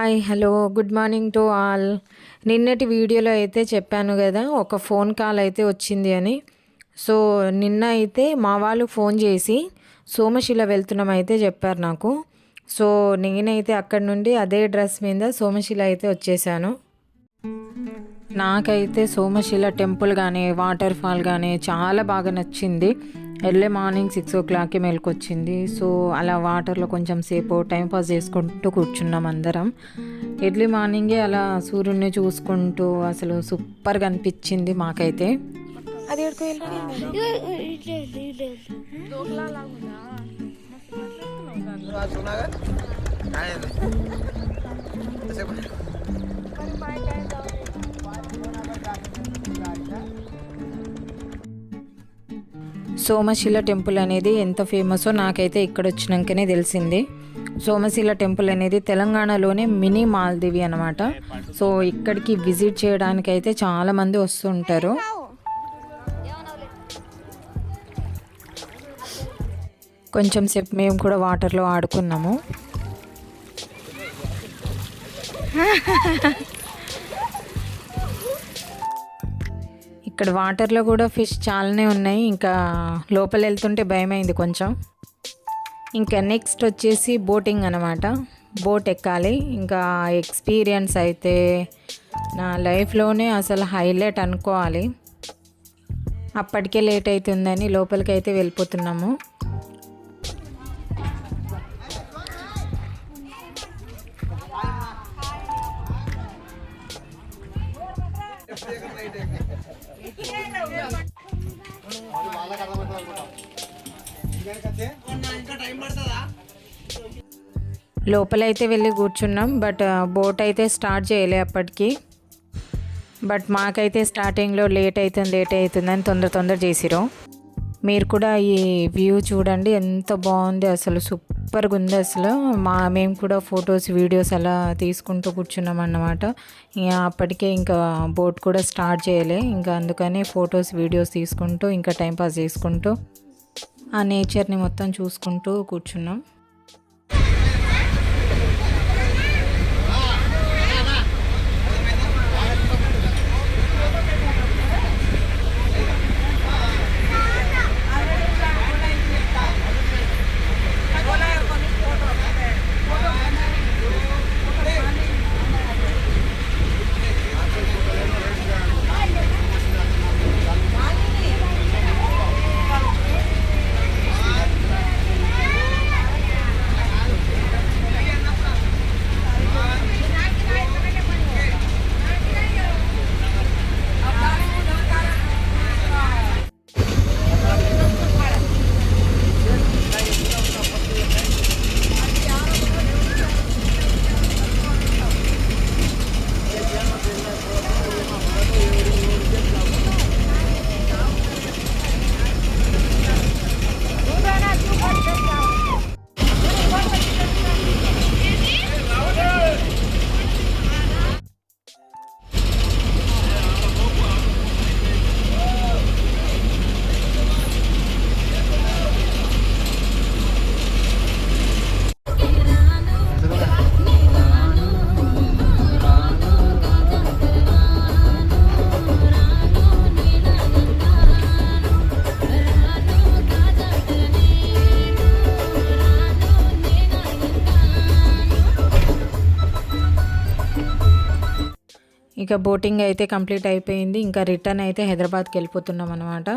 Hi hello good morning to all. నిన్నటి వీడియోలో అయితే చెప్పాను కదా ఒక ఫోన్ కాల్ అయితే వచ్చింది అని. సో నిన్న అయితే మా వాళ్ళు ఫోన్ చేసి సోమశిల వెళ్తున్నాం అయితే చెప్పారు నాకు. సో నేనైతే అక్కడి నుండి అదే డ్రెస్ మీద సోమశిల అయితే వచ్చేసాను. నాకైతే సోమశిల టెంపుల్ కానీ వాటర్ ఫాల్ కానీ చాలా బాగా నచ్చింది. Early morning 6 o'clockకి మెలకొచ్చింది. సో అలా వాటర్లో కొంచెం సేపు టైంపాస్ చేసుకుంటూ కూర్చున్నాం అందరం. ఎర్లీ మార్నింగే అలా సూర్యుడిని చూసుకుంటూ అసలు సూపర్గా అనిపించింది మాకైతే. అది సోమశిల టెంపుల్ అనేది ఎంత ఫేమసో నాకైతే ఇక్కడ వచ్చినాకనే తెలిసింది. సోమశిల టెంపుల్ అనేది తెలంగాణలోనే మినీ మాల్దీవి అనమాట. సో ఇక్కడికి విజిట్ చేయడానికి అయితే చాలామంది వస్తుంటారు. కొంచెం సేపు మేము కూడా వాటర్లో ఆడుకున్నాము. ఇక్కడ వాటర్లో కూడా ఫిష్ చాలానే ఉన్నాయి. ఇంకా లోపల వెళ్తుంటే భయమైంది కొంచెం. ఇంకా నెక్స్ట్ వచ్చేసి బోటింగ్ అనమాట. బోట్ ఎక్కాలి. ఇంకా ఎక్స్పీరియన్స్ అయితే నా లైఫ్లోనే అసలు హైలైట్ అనుకోవాలి. అప్పటికే లేట్ అవుతుందని లోపలికి అయితే వెళ్ళిపోతున్నాము. లోపలైతే వెళ్ళి కూర్చున్నాం. బట్ బోట్ అయితే స్టార్ట్ చేయలే అప్పటికి. బట్ మాకైతే స్టార్టింగ్లో లేట్ అవుతుందని తొందర చేసిరు. మీరు కూడా ఈ వ్యూ చూడండి ఎంత బాగుంది, అసలు సూపర్గా ఉంది అసలు. మేము కూడా ఫొటోస్ వీడియోస్ అలా తీసుకుంటూ కూర్చున్నాం అన్నమాట. అప్పటికే ఇంకా బోట్ కూడా స్టార్ట్ చేయలే. ఇంకా అందుకని ఫొటోస్ వీడియోస్ తీసుకుంటూ ఇంకా టైంపాస్ చేసుకుంటూ ఆ నేచర్ని మొత్తం చూసుకుంటూ కూర్చున్నాం. ఇక బోటింగ్ అయితే కంప్లీట్ అయిపోయింది. ఇంకా రిటర్న్ అయితే హైదరాబాద్కి వెళ్ళిపోతున్నాం అనమాట.